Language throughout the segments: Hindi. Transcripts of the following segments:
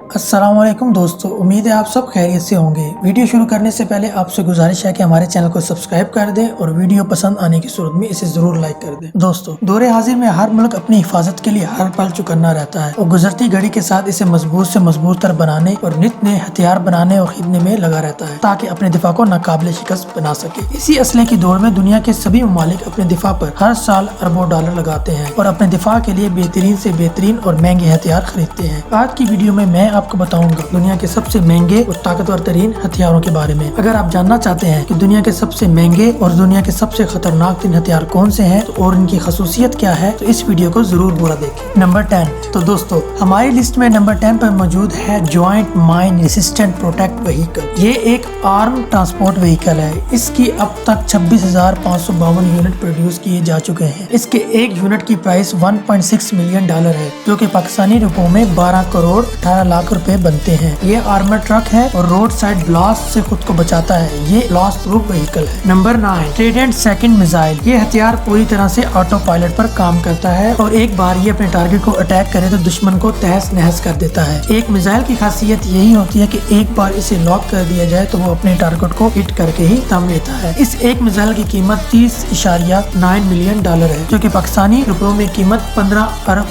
अस्सलामुअलैकुम दोस्तों, उम्मीद है आप सब खैरियत से होंगे। वीडियो शुरू करने से पहले आपसे गुजारिश है कि हमारे चैनल को सब्सक्राइब कर दें और वीडियो पसंद आने की सूरत में इसे जरूर लाइक कर दें। दोस्तों, दौरे हाजिर में हर मुल्क अपनी हिफाजत के लिए हर पल चौकन्ना रहता है और गुजरती घड़ी के साथ इसे मजबूत से मजबूत तर बनाने और नित नए हथियार बनाने और खरीदने में लगा रहता है ताकि अपने दिफा को नाकाबिले शिकस्त बना सके। इसी असले की दौड़ में दुनिया के सभी ममालिक अपने दिफा पर हर साल अरबों डॉलर लगाते हैं और अपने दिफा के लिए बेहतरीन से बेहतरीन और महंगे हथियार खरीदते हैं। आज की वीडियो में मैं आपको बताऊंगा दुनिया के सबसे महंगे और ताकतवर तरीन हथियारों के बारे में। अगर आप जानना चाहते हैं कि दुनिया के सबसे महंगे और दुनिया के सबसे खतरनाक तीन हथियार कौन से हैं और उनकी खसूसियत क्या है, तो इस वीडियो को जरूर पूरा देखें। नंबर 10। तो दोस्तों, हमारी लिस्ट में नंबर 10 पर मौजूद है joint mine resistant protect vehicle. ये एक आर्म ट्रांसपोर्ट व्हीकल है। इसकी अब तक 26,552 यूनिट प्रोड्यूस किए जा चुके हैं। इसके एक यूनिट की प्राइस 1.6 मिलियन डॉलर है, जो कि पाकिस्तानी रुपयों में 12 करोड़ 18 लाख रुपए बनते हैं। ये आर्मर ट्रक है और रोड साइड ब्लास्ट से खुद को बचाता है। ये ब्लास्ट प्रूफ व्हीकल है। नंबर 9। Trident second missile. ये हथियार पूरी तरह से ऑटो पायलट पर काम करता है और एक बार ये अपने टारगेट को अटैक करे तो दुश्मन को तहस नहस कर देता है। एक मिसाइल की खासियत यही होती है कि एक बार इसे लॉक कर दिया जाए तो वो अपने टारगेट को हिट करके ही दम लेता है। इस एक मिसाइल की कीमत 30.9 मिलियन डॉलर है, जो कि पाकिस्तानी रुपयों में कीमत 15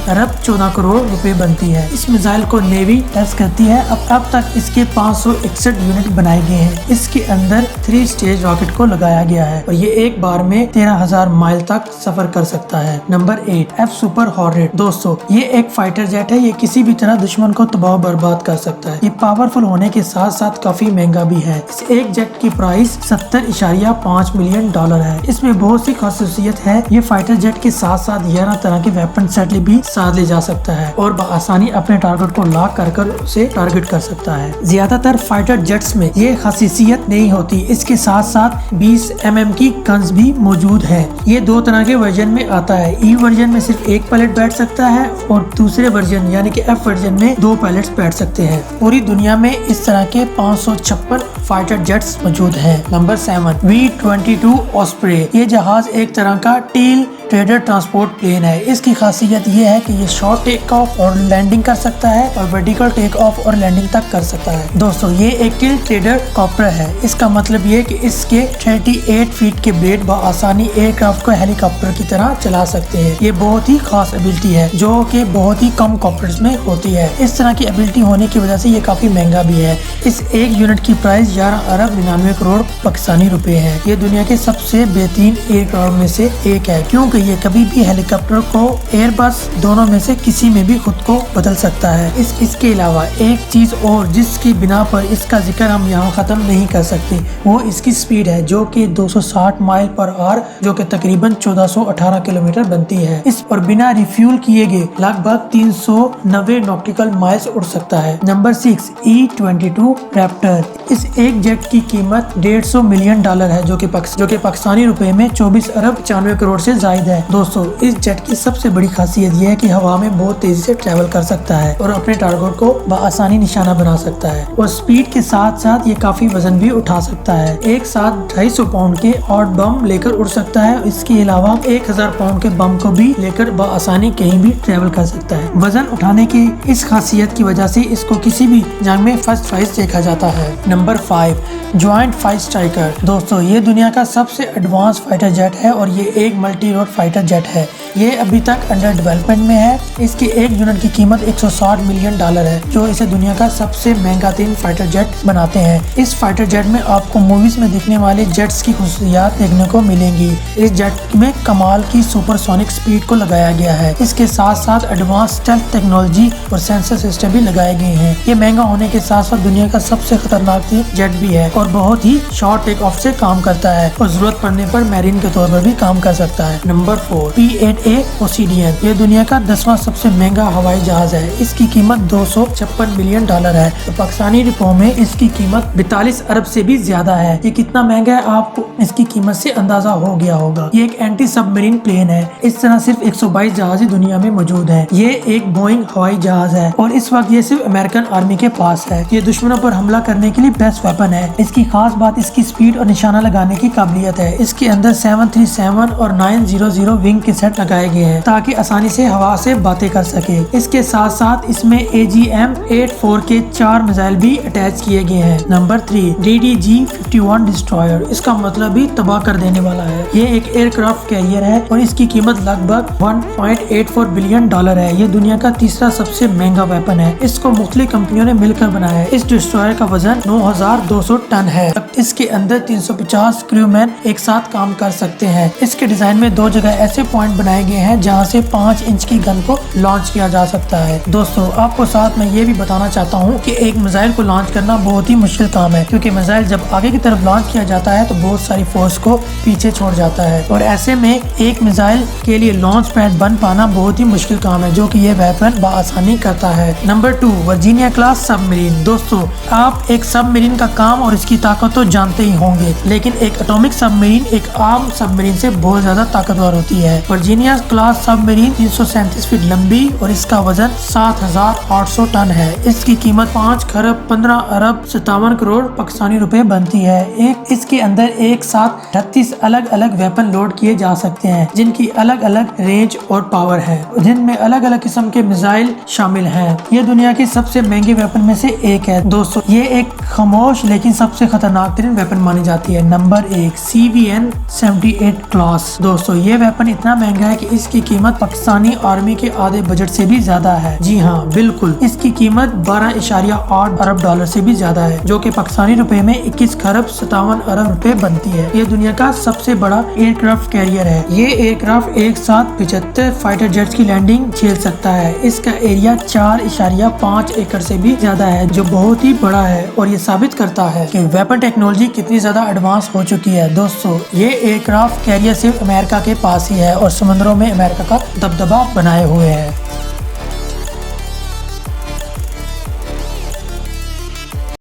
अरब 14 करोड़ रुपए बनती है। इस मिसाइल को नेवी टेस्ट करती है। अब तक इसके 561 यूनिट बनाए गए हैं। इसके अंदर 3 स्टेज रॉकेट को लगाया गया है और ये एक बार में 13,000 माइल तक सफर कर सकता है। नंबर 8। F super hornet. दोस्तों, ये एक फाइटर जेट है। ये किसी भी तरह दुश्मन को तबाह बर्बाद कर सकता है। ये पावरफुल होने के साथ साथ काफी महंगा भी है। इस एक जेट की प्राइस 70.5 मिलियन डॉलर है। इसमें बहुत सी खासियत है। ये फाइटर जेट के साथ साथ 11 तरह के वेपन सेट भी साथ ले जा सकता है और बआसानी अपने टारगेट को लॉक कर उसे टारगेट कर सकता है। ज्यादातर फाइटर जेट्स में ये खासियत नहीं होती। इसके साथ साथ 20 mm की गन्स भी मौजूद है। ये 2 तरह के वर्जन में आता है। ई वर्जन में सिर्फ एक पायलट बैठ सकता है और दूसरे वर्जन यानी कि एफ वर्जन में 2 पायलट्स बैठ सकते हैं। पूरी दुनिया में इस तरह के 556 फाइटर जेट्स मौजूद हैं। नंबर 7। V-22 osprey. ये जहाज एक तरह का टील ट्रेडर ट्रांसपोर्ट प्लेन है। इसकी खासियत ये है कि ये शॉर्ट टेक ऑफ और लैंडिंग कर सकता है और वर्टिकल टेक ऑफ और लैंडिंग तक कर सकता है। दोस्तों, ये एक टिल ट्रेडर कॉप्टर है। इसका मतलब ये कि इसके 38 फीट के ब्लेड बआसानी एयरक्राफ्ट को हेलीकॉप्टर की तरह चला सकते हैं। ये बहुत ही खास एबिलिटी है जो कि बहुत ही कम कॉप्टर्स में होती है। इस तरह की एबिलिटी होने की वजह से ये काफी महंगा भी है। इस एक यूनिट की प्राइस 11 अरब 99 करोड़ पाकिस्तानी रुपए है। ये दुनिया के सबसे बेहतरीन एयरक्राफ्ट में से एक है, क्योंकि ये कभी भी हेलीकॉप्टर को एयरबस दोनों में से किसी में भी खुद को बदल सकता है। इसके अलावा एक चीज और जिसकी बिना पर इसका जिक्र हम यहाँ खत्म नहीं कर सकते, वो इसकी स्पीड है जो कि 260 माइल पर आवर, जो कि तकरीबन 1418 किलोमीटर बनती है। इस पर बिना रिफ्यूल किए गए लगभग 390 नॉटिकल माइल्स उड़ सकता है। नंबर 6। E-22 Raptor. इस एक जेट की कीमत 150 मिलियन डॉलर है, जो कि पाकिस्तानी रुपए में 24 अरब 95 करोड़ से ज्यादा है। दोस्तों, इस जेट की सबसे बड़ी खासियत यह है कि हवा में बहुत तेजी से ट्रेवल कर सकता है और अपने टारगेट को बआसानी निशाना बना सकता है और स्पीड के साथ साथ ये काफी वजन भी उठा सकता है। एक साथ 250 पाउंड के ऑड बम लेकर उड़ सकता है। इसके अलावा 1000 पाउंड के बम को भी लेकर बआसानी कहीं भी ट्रेवल कर सकता है। वजन उठाने की इस खासियत की वजह से इसको किसी भी जंग में फर्स्ट प्राइज देखा जाता है। नंबर 5। Joint fight striker. दोस्तों, ये दुनिया का सबसे एडवांस फाइटर जेट है और ये एक मल्टी रोड फाइटर जेट है। ये अभी तक अंडर डेवलपमेंट में है। इसकी एक यूनिट की कीमत 160 मिलियन डॉलर है, जो इसे दुनिया का सबसे महंगा तीन फाइटर जेट बनाते हैं। इस फाइटर जेट में आपको मूवीज में दिखने वाले जेट्स की खुसूसियात देखने को मिलेंगी। इस जेट में कमाल की सुपरसोनिक स्पीड को लगाया गया है। इसके साथ साथ एडवांस स्टेल्थ टेक्नोलॉजी और सेंसर सिस्टम भी लगाए गए हैं। ये महंगा होने के साथ साथ दुनिया का सबसे खतरनाक जेट भी है और बहुत ही शॉर्ट टेक ऑफ से काम करता है और जरूरत पड़ने पर मैरीन के तौर पर भी काम कर सकता है। नंबर 4। P-8A पोसीडियन। ये दुनिया का 10वां सबसे महंगा हवाई जहाज है। इसकी कीमत 256 मिलियन डॉलर है तो पाकिस्तानी रुपयों में इसकी कीमत 42 अरब से भी ज्यादा है। ये कितना महंगा है आपको इसकी कीमत से अंदाजा हो गया होगा। ये एक एंटी सबमरीन प्लेन है। इस तरह सिर्फ 122 जहाज दुनिया में मौजूद है। ये एक बोइंग हवाई जहाज है और इस वक्त ये सिर्फ अमेरिकन आर्मी के पास है। ये दुश्मनों पर हमला करने के लिए बेस्ट वेपन है। इसकी खास बात इसकी स्पीड और निशाना लगाने की काबिलियत है। इसके अंदर 737 और 900 विंग के सेट लगाए लगाए गए हैं ताकि आसानी से हवा से बातें कर सके। इसके साथ साथ इसमें AGM-84 के 4 मिसाइल भी अटैच किए गए हैं। नंबर 3 DDG-51 डिस्ट्रॉयर, इसका मतलब भी तबाह कर देने वाला है। ये एक एयरक्राफ्ट कैरियर है और इसकी कीमत लगभग $1.84 बिलियन है। ये दुनिया का तीसरा सबसे महंगा वेपन है। इसको मुख्तलिफ कंपनियों ने मिलकर बनाया है। इस डिस्ट्रॉयर का वजन 9200 टन है। इसके अंदर 350 क्रूमैन एक साथ काम कर सकते हैं। इसके डिजाइन में 2 जगह ऐसे पॉइंट बनाए गए हैं जहां से 5 इंच की गन को लॉन्च किया जा सकता है। दोस्तों, आपको साथ में ये भी बताना चाहता हूँ कि एक मिसाइल को लॉन्च करना बहुत ही मुश्किल काम है, क्योंकि मिसाइल जब आगे की तरफ लॉन्च किया जाता है तो बहुत सारी फोर्स को पीछे छोड़ जाता है और ऐसे में एक मिसाइल के लिए लॉन्च पैड बन पाना बहुत ही मुश्किल काम है, जो कि ये वेपन बआसानी करता है। Number 2 Virginia class submarine. दोस्तों, आप एक सबमरीन का काम और इसकी ताकत तो जानते ही होंगे, लेकिन एक एटॉमिक सबमरीन एक आम सबमरीन से बहुत ज्यादा ताकतवर होती है। वर्जीनिया क्लास सबमरीन 337 फीट लंबी और इसका वजन 7800 टन है। इसकी कीमत 5 खरब 15 अरब 57 करोड़ पाकिस्तानी रुपए बनती है। इसके अंदर एक साथ 38 अलग अलग वेपन लोड किए जा सकते हैं, जिनकी अलग अलग रेंज और पावर है, जिनमें अलग अलग किस्म के मिसाइल शामिल हैं। ये दुनिया के सबसे महंगे वेपन में से एक है। दोस्तों, ये एक खामोश लेकिन सबसे खतरनाक तरीन वेपन मानी जाती है। Number 1 CVN-78 class. दोस्तों, ये वेपन इतना महंगा है कि इसकी कीमत पाकिस्तानी आर्मी के आधे बजट से भी ज्यादा है। जी हाँ, बिल्कुल, इसकी कीमत 12.8 अरब डॉलर से भी ज्यादा है, जो कि पाकिस्तानी रुपए में 21 खरब 57 अरब रुपए बनती है। ये दुनिया का सबसे बड़ा एयरक्राफ्ट कैरियर है। ये एयरक्राफ्ट एक साथ 75 फाइटर जेट्स की लैंडिंग झेल सकता है। इसका एरिया 4.5 एकड़ से भी ज्यादा है, जो बहुत ही बड़ा है और ये साबित करता है कि वेपन टेक्नोलॉजी कितनी ज्यादा एडवांस हो चुकी है। दोस्तों, ये एयरक्राफ्ट कैरियर सिर्फ अमेरिका के पास ही है और समुद्रों में अमेरिका का दबदबा बनाए हुए है।